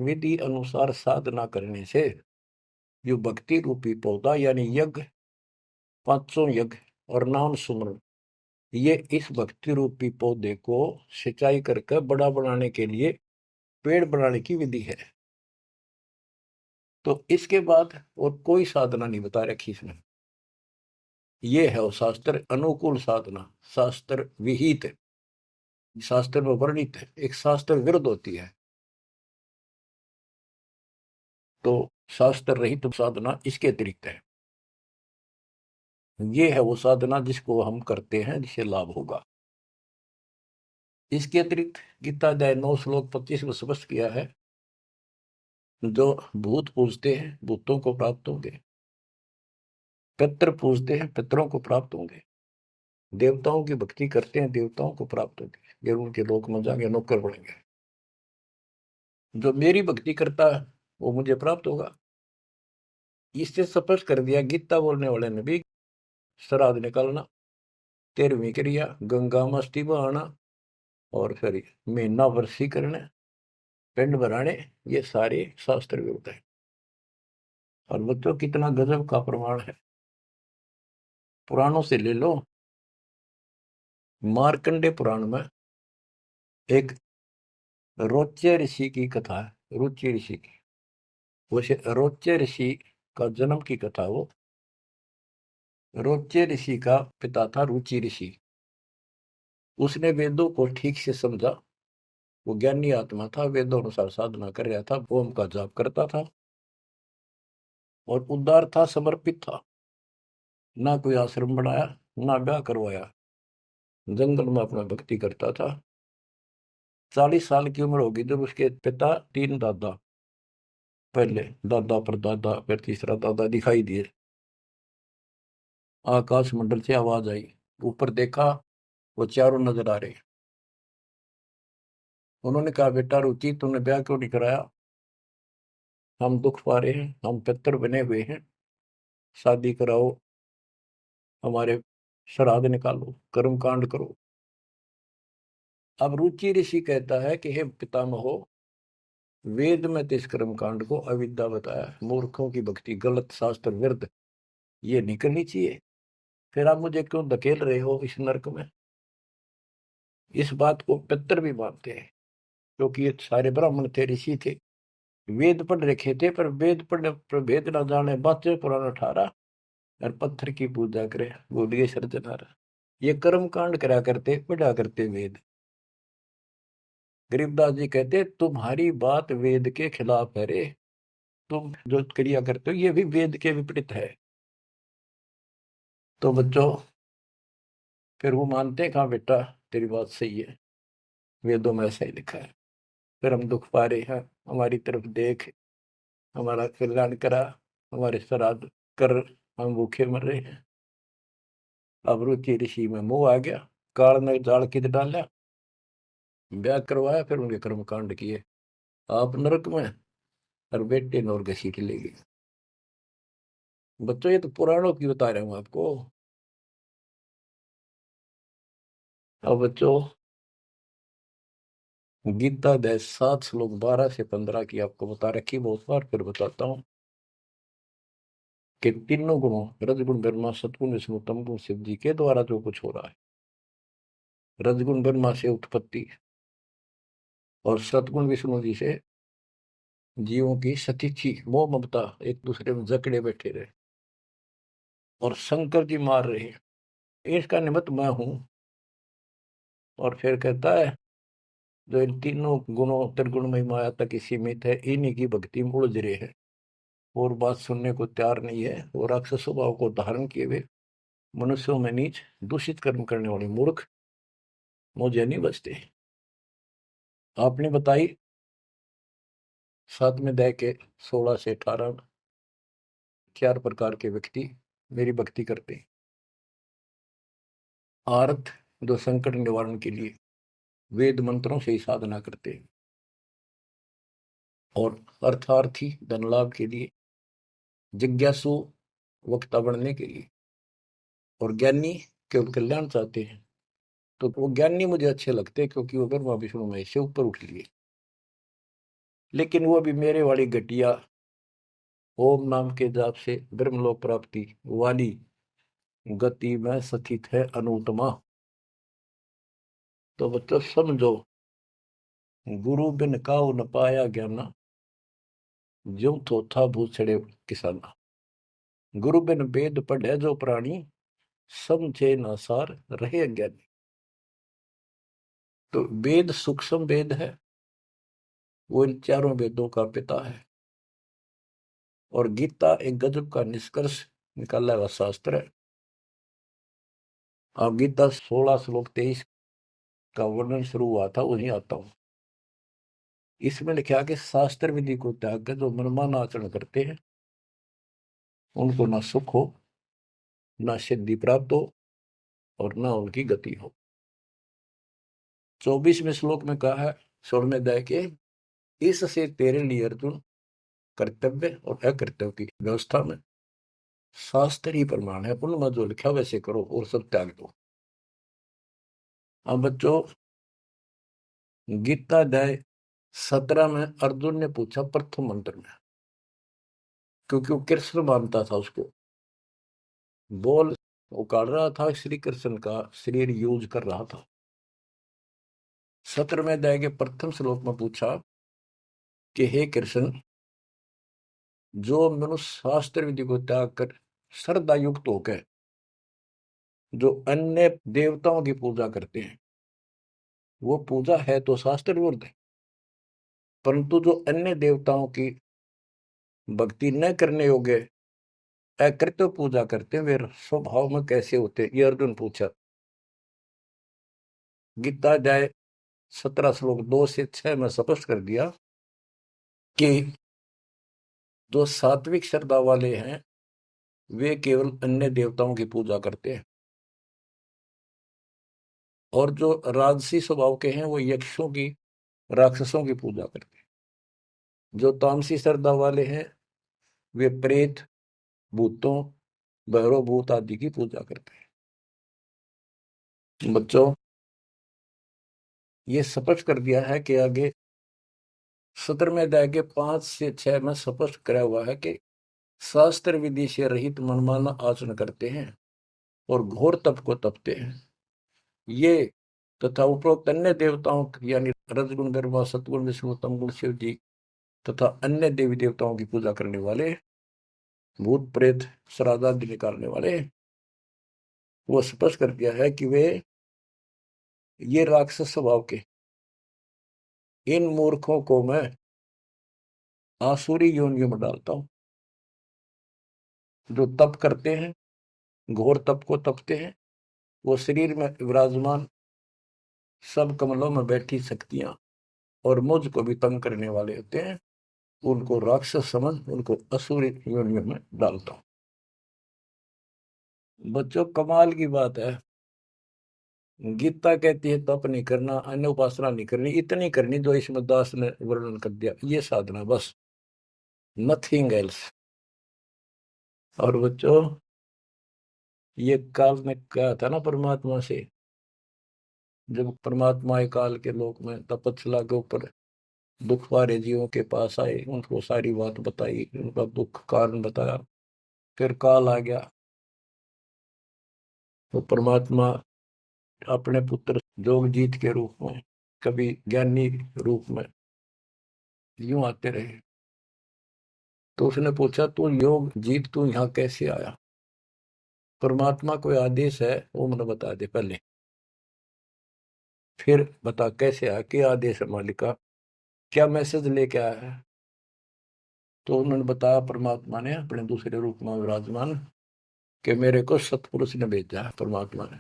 विधि अनुसार साधना करने से जो भक्ति रूपी पौधा यानी यज्ञ, पांचों यज्ञ और नाम सुमरण, ये इस भक्ति रूपी पौधे को सिंचाई करके बड़ा बनाने के लिए पेड़ बनाने की विधि है। तो इसके बाद और कोई साधना नहीं बता रखी इसमें। ये है वो शास्त्र अनुकूल साधना, शास्त्र विहित, शास्त्र में वर्णित है, एक शास्त्र विरुद्ध होती है। तो शास्त्र रहित साधना इसके अतिरिक्त है। ये है वो साधना जिसको हम करते हैं जिससे लाभ होगा। इसके अतिरिक्त गीता अध्याय 9 श्लोक 25 में स्पष्ट किया है, जो भूत पूजते हैं भूतों को प्राप्त होंगे, पितृ पूजते हैं पितरों को प्राप्त होंगे, देवताओं की भक्ति करते हैं देवताओं को प्राप्त होंगे, ये उनके लोक में जाएंगे, नौकर बनेंगे। जो मेरी भक्ति करता है वो मुझे प्राप्त होगा। इससे स्पष्ट कर दिया गीता बोलने वाले ने भी, श्राद्ध निकालना, 13वीं क्रिया, गंगा में अस्थि बहाना, और फिर महीना वर्षी करने, पिंड भराने, ये सारे शास्त्र विरुद्ध है। और बच्चों कितना गजब का प्रमाण है, पुराणों से ले लो। मार्कंडे पुराण में एक रोच्य ऋषि की कथा है, रुचि ऋषि की। वैसे रोच्य ऋषि का जन्म की कथा, वो रोच्य ऋषि का पिता था रुचि ऋषि। उसने वेदों को ठीक से समझा, वो ज्ञानी आत्मा था, वेदों अनुसार साधना कर रहा था, ओम का जाप करता था और उदार था, समर्पित था। ना कोई आश्रम बनाया, ना ब्याह करवाया, जंगल में अपना भक्ति करता था। 40 साल की उम्र होगी जब उसके पिता, 3 दादा, पहले दादा पर दादा फिर तीसरा दादा दिखाई दिए। आकाश मंडल से आवाज आई, ऊपर देखा, वो चारों नजर आ रहे। उन्होंने कहा, बेटा रुचि तुमने ब्याह क्यों नहीं कराया, हम दुख पा रहे हैं, हम पितर बने हुए हैं, शादी कराओ, हमारे श्राद्ध निकालो, कर्म कांड करो। अब रुचि ऋषि कहता है कि हे पितामहो, वेद में तो इस कर्म कांड को अविद्या बताया, मूर्खों की भक्ति, गलत, शास्त्र विरुद्ध, ये नहीं करनी चाहिए। फिर आप मुझे क्यों धकेल रहे हो इस नरक में। इस बात को पितर भी मानते हैं, क्योंकि ये सारे ब्राह्मण थे, ऋषि थे, वेद पढ़ रखे थे, पर वेद पढ़ने पर भेद ना जाने, बातें पुराना ठारा और पत्थर की पूजा करे, बोलिए सर्जनारा। ये कर्म कांड करा करते, पढ़ा करते वेद। गरीबदास जी कहते, तुम्हारी बात वेद के खिलाफ है रे, तुम जो क्रिया करते हो ये भी वेद के विपरीत है। तो बच्चों फिर वो मानते हैं, कहा बेटा तेरी बात सही है, वेदों में ऐसा ही लिखा है। फिर हम दुख पा रहे हैं, हमारी तरफ देख, हमारा कल्याण करा, हमारे श्राद्ध कर, हम भूखे मर रहे हैं। अब रुचि ऋषि में मोह आ गया, काल ने जाल किद डाला, ब्याह करवाया, फिर उनके कर्म कांड किए, आप नरक में और बेटे नौर घसीट ले गए। बच्चों ये तो पुराणों की बता रहा हूं आपको। अब बच्चों गीता अध्याय 7 श्लोक 12 से 15 की आपको बता रखी बहुत बार, फिर बताता हूं कि तीनों गुणों, रजगुण ब्रह्मा, सतगुण विष्णु, तमगुण शिव जी के द्वारा जो कुछ हो रहा है। रजगुण ब्रह्मा से उत्पत्ति और सतगुण विष्णु जी से जीवों की सतीथी, मोह ममता, एक दूसरे में जकड़े बैठे रहे, और शंकर जी मार रहे हैं, इसका निमित्त मैं हूं। और फिर कहता है, जो इन तीनों गुणों त्रिगुणमय माया तक सीमित है, इन्हीं की भक्ति में उलझ रहे हैं, और बात सुनने को तैयार नहीं है, और राक्षस स्वभाव को धारण किए हुए मनुष्यों में नीच दूषित कर्म करने वाले मूर्ख मुझे नहीं बचते। आपने बताई 7वें अध्याय के 16 से 18 4 प्रकार के व्यक्ति मेरी भक्ति करते हैं। आर्थ, जो संकट निवारण के लिए वेद मंत्रों से ही साधना करते हैं, और अर्थार्थी, धन लाभ के लिए, जिज्ञासु, वक्ता बनने के लिए, और ज्ञानी केवल कल्याण चाहते हैं। तो वो ज्ञानी मुझे अच्छे लगते हैं, क्योंकि वो ब्रह्मा विष्णु महेश से ऊपर उठ लिए। लेकिन वो भी मेरे वाली घटिया ओम नाम के जाप से ब्रह्मलोक प्राप्ति वाली गति में स्थित है अनुत्तमा। तो बच्चों समझो, गुरु बिन काऊ न पाया ज्ञाना, ज्यों थोथा भूसड़े किसाना। गुरु बिन वेद पढ़े जो प्राणी, समझे न सार रहे अज्ञानी। तो वेद सूक्ष्म वेद है, वो इन चारों वेदों का पिता है। और गीता एक गजब का निष्कर्ष निकाला हुआ शास्त्र है। अब गीता 16 श्लोक 23 का वर्णन शुरू हुआ था, वहीं आता हूं। इसमें लिखा कि शास्त्र विधि को त्याग कर जो मनमाना आचरण करते हैं, उनको ना सुख हो, ना सिद्धि प्राप्त हो, और ना उनकी गति हो। 24वें श्लोक में कहा है 16वें अध्याय के, इससे तेरे लिए अर्जुन कर्तव्य और अकर्तव्य की व्यवस्था में शास्त्र ही प्रमाण है। उनमें जो लिखा वैसे करो और सब त्याग दो। अब बच्चों, गीता अध्याय 17 में अर्जुन ने पूछा प्रथम मंत्र में, क्योंकि वो कृष्ण मानता था उसको, बोल उकाड़ रहा था, श्री कृष्ण का शरीर यूज कर रहा था। 17वें अध्याय के प्रथम श्लोक में पूछा कि हे कृष्ण, जो मनुष्य शास्त्र विधि को त्याग कर श्रद्धा युक्त होकर जो अन्य देवताओं की पूजा करते हैं, वो पूजा है तो शास्त्र विरुद्ध है। परंतु जो अन्य देवताओं की भक्ति न करने योग्य अकृत्य पूजा करते हैं, वे स्वभाव में कैसे होते हैं, ये अर्जुन पूछा। गीता अध्याय 17 श्लोक 2 से 6 में स्पष्ट कर दिया कि जो सात्विक श्रद्धा वाले हैं, वे केवल अन्य देवताओं की पूजा करते हैं, और जो राजसी स्वभाव के हैं, वो यक्षों की, राक्षसों की पूजा करते हैं। जो तामसी श्रद्धा वाले हैं, वे प्रेत, भूतों, भैरव भूत आदि की पूजा करते हैं। बच्चों, ये स्पष्ट कर दिया है कि आगे 17वें अध्याय के 5 से 6 में स्पष्ट करा हुआ है कि शास्त्र विधि से रहित मनमाना आचरण करते हैं और घोर तप को तपते हैं, ये तथा उपरोक्त अन्य देवताओं यानी रजगुण, ब्रह्मा, सतगुण, विष्णु, तमगुण, शिव जी तथा अन्य देवी देवताओं की पूजा करने वाले, भूत प्रेत श्राद्ध आदि निकालने वाले, वो स्पष्ट कर दिया है कि वे ये राक्षस स्वभाव के इन मूर्खों को मैं आसुरी योनियों में डालता हूं। जो तप करते हैं, घोर तप को तपते हैं, वो शरीर में विराजमान सब कमलों में बैठी शक्तियां और मुझ को भी तंग करने वाले होते हैं, उनको राक्षस समझ उनको असुरी योनियों में डालता हूं। बच्चों, कमाल की बात है, गीता कहती है तप नहीं करना, अन्य उपासना नहीं करनी, इतनी करनी जो इसमें दास ने वर्णन कर दिया, ये साधना बस, नथिंग एल्स। और बच्चों, ये काल ने कहा था ना परमात्मा से, जब परमात्मा काल के लोक में तपस्या के ऊपर दुख वाले जीवों के पास आए, उनको सारी बात बताई, उनका दुख कारण बताया, फिर काल आ गया, तो परमात्मा अपने पुत्र जोगजीत के रूप में, कभी ज्ञानी रूप में यूं आते रहे। तो उसने पूछा, तू योग जीत, तू यहाँ कैसे आया? परमात्मा कोई आदेश है वो मुझे बता दे पहले, फिर बता कैसे आया, क्या आदेश है मालिक का, क्या मैसेज लेके आया है? तो उन्होंने बताया, परमात्मा ने अपने दूसरे रूप में विराजमान कि मेरे को सतपुरुष ने भेजा है परमात्मा ने,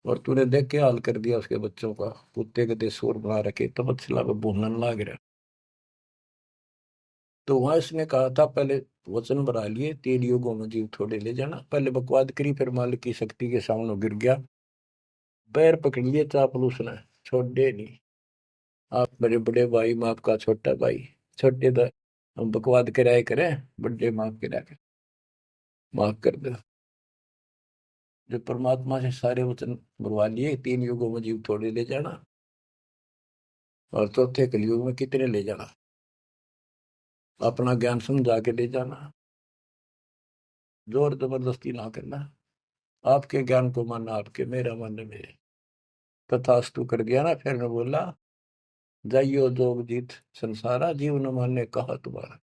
और तूने देख के हाल कर दिया उसके बच्चों का, कुत्ते के शोर बना रखे, तपस्या में भूनने लग रहा। तो वहां इसने कहा था, पहले वचन बना लिए, 3 युगों में जीव थोड़े ले जाना, पहले बकवाद करी, फिर मालिक की शक्ति के सामने गिर गया, पैर पकड़ लिए चापलूस ने, छोड़े नहीं। आप मेरे बड़े भाई, मैं आपका छोटा भाई, छोटे तो हम बकवाद कराए करें, बड़े माफ करा कर, माफ कर दे। जो परमात्मा से सारे वचन बुलवा लिए, 3 युगों में जीव थोड़े ले जाना, और चौथे कलयुग में कितने ले जाना। अपना ज्ञान समझा के ले जाना, जोर जबरदस्ती ना करना। आपके ज्ञान को मानना आपके, मेरा मानना मेरे। तथास्तु कर दिया ना। फिर ने बोला, जाइयो जोग जीत संसारा, जीव न माने कहा तुम्हारा।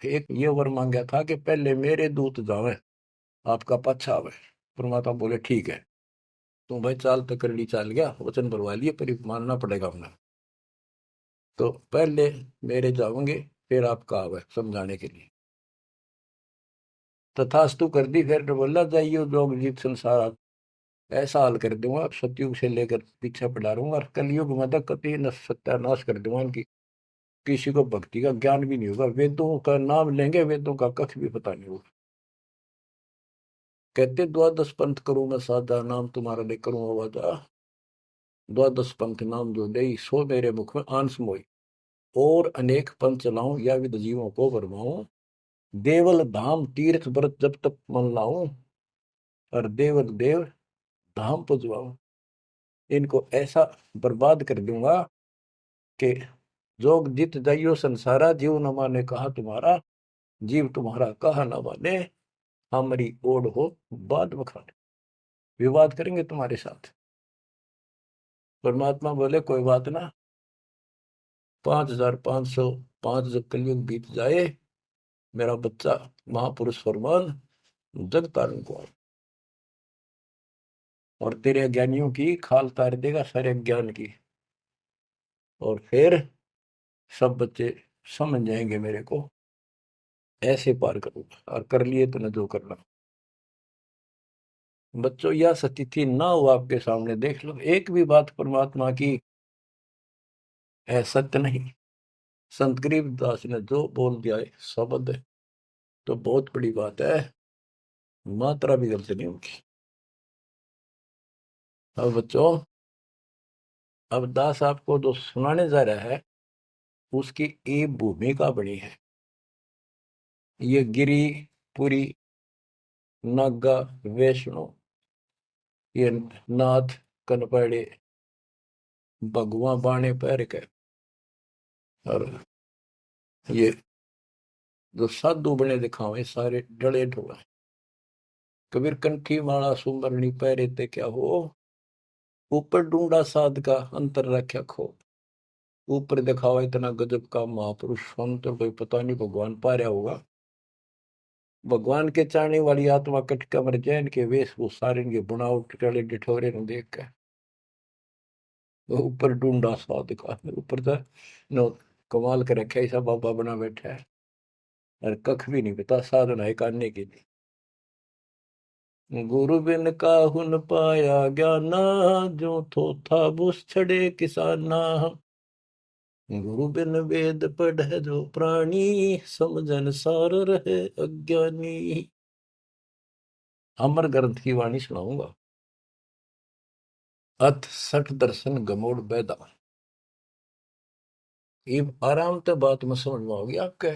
एक ये वर मांगा था कि पहले मेरे दूत जावे, आपका पक्ष आवे। परमात्मा बोले ठीक है, तुम भाई चाल तो कर ली, चाल गया, वचन भरवा लिए, पर मानना पड़ेगा अपना। तो पहले मेरे जाओगे, फिर आपका आवे समझाने के लिए। तथास्तु कर दी। फिर ने बोला, जाइयो जोग जीत संसारा, ऐसा हाल कर दूंगा सतयुग से लेकर पीछे पड़ा रहूंगा, और कलयुग में तो कति सत्यानाश कर दूंगा इनकी। किसी को भक्ति का ज्ञान भी नहीं होगा, वेदों का नाम लेंगे, वेदों का कख भी पता नहीं होगा। कहते द्वादश पंथ करूं मैं साधा, नाम तुम्हारा ले करूं आवाजा। द्वादश पंथ नाम जो दे, सो मेरे मुख में आन समोई। और अनेक पंथ चलाऊं, या विद जीवों को भरमाऊं। देवल धाम तीर्थ व्रत जब तक मन लाऊं, और देवल देव धाम पुजवाऊं। इनको ऐसा बर्बाद कर दूंगा कि जोग जित जाइयो संसारा, जीव न माने कहा तुम्हारा। जीव तुम्हारा कहा न माने, हमारी ओढ़ हो बात बखाने। विवाद करेंगे तुम्हारे साथ। परमात्मा बोले कोई बात ना, 5505 जब कलयुग बीत जाए, मेरा बच्चा महापुरुष फरमान जग तारण को आए, और तेरे ज्ञानियों की खाल तार देगा सारे ज्ञान की। और फिर सब बच्चे समझ जाएंगे मेरे को, ऐसे पार करूंगा। और कर लिए तो न जो करना। बच्चों, यह स्थिति ना हो आपके सामने, देख लो एक भी बात परमात्मा की है सत्य नहीं। संत गरीबदास ने जो बोल दिया है शब्द है, तो बहुत बड़ी बात है, मात्रा भी गलत नहीं उनकी। अब बच्चों, अब दास आपको जो सुनाने जा रहा है, उसकी एक भूमिका बनी है। ये गिरी, पुरी, नागा, वैष्णो, ये नाथ, कनपड़े, भगवा बाणे पैर के, और ये जो साधु बने दिखावे सारे डले ढोए। कबीर कंठी माला सुमरनी पैरे ते क्या हो, ऊपर ढूंढा साध का अंतर रख्या खो। ऊपर दिखावा इतना गजब का महापुरुष संत, कोई पता नहीं भगवान पा रहा होगा। भगवान के चाहने वाली आत्मा कटका मर जैन के वेशभूषा, इनके बुनावट टले डिठोरे ने देख के ऊपर ढूंढा साध का, ऊपर तो नो कमाल कर रखा, ऐसा बाबा बना बैठा है, और कख भी नहीं पता साधना है करने के लिए। गुरु बिन काहु न पाया ज्ञाना, जो थो था बुस छड़े किसाना। गुरु बिन वेद पढ़े जो प्राणी, समझन सार रहे अज्ञानी। अमर ग्रंथ की वाणी सुनाऊंगा। अथ सठ दर्शन गमोड़ बैदा। ये आराम से बात में समझ में होगी आपके,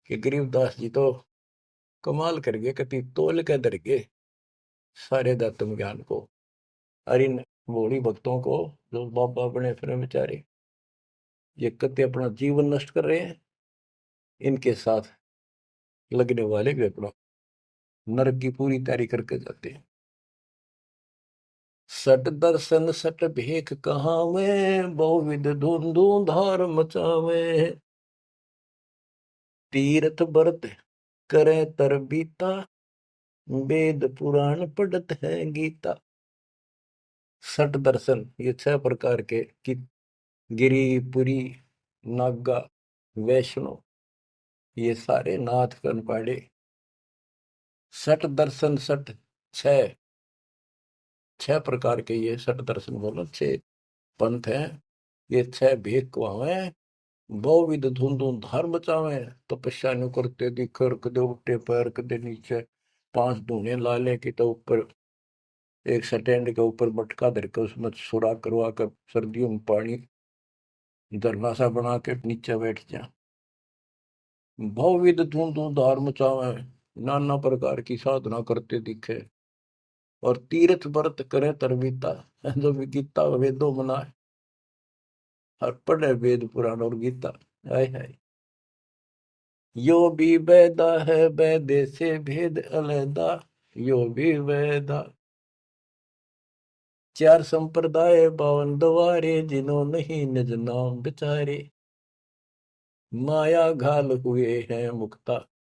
कि गरीबदास जी तो कमाल कर गए, कति तोल के दर गए सारे दातम ज्ञान को। और इन भोली भक्तों को जो बाबा बने फिर बेचारे, ये कति अपना जीवन नष्ट कर रहे हैं, इनके साथ लगने वाले भी अपना नरक की पूरी तैयारी करके जाते हैं। सट दर्शन सट भेख कहावे, बहुविध धुंधु धार मचावे। तीर्थ व्रत करे तर बीता, वेद पुराण पढ़त है गीता। सट दर्शन ये 6 प्रकार के कि गिरी, पुरी, नागा, वैष्णो, ये सारे नाथ कनपाड़े। सट दर्शन सट, 6 प्रकार के ये सट दर्शन बोलो, 6 पंथ हैं। ये 6 भेद कुआवे, बहुविध धुंधु धार बचावे। तपस्या नु करते दिखर, कदे उठे पैर कदे नीचे, 5 धूने ला ले कि तो ऊपर एक स्टैंड के ऊपर मटका धर के उसमें सुराख करवा कर सर्दियों में पानी धरना सा बना के नीचे बैठ जा। बहुविध धुंधु धार मचावे, नाना प्रकार की साधना करते दिखे। और तीर्थ व्रत करे तरबीता, जो भी गीता वेदों मनाए, और पढ़े वेद पुराण और गीता। हाय हाय, यो भी वेदा है, वेदे से भेद अलैदा। यो भी वेदा। चार संप्रदाय 52 द्वारे, जिन्हों नहीं निज नाम विचारे। माया घाल हुए हैं मुक्ता।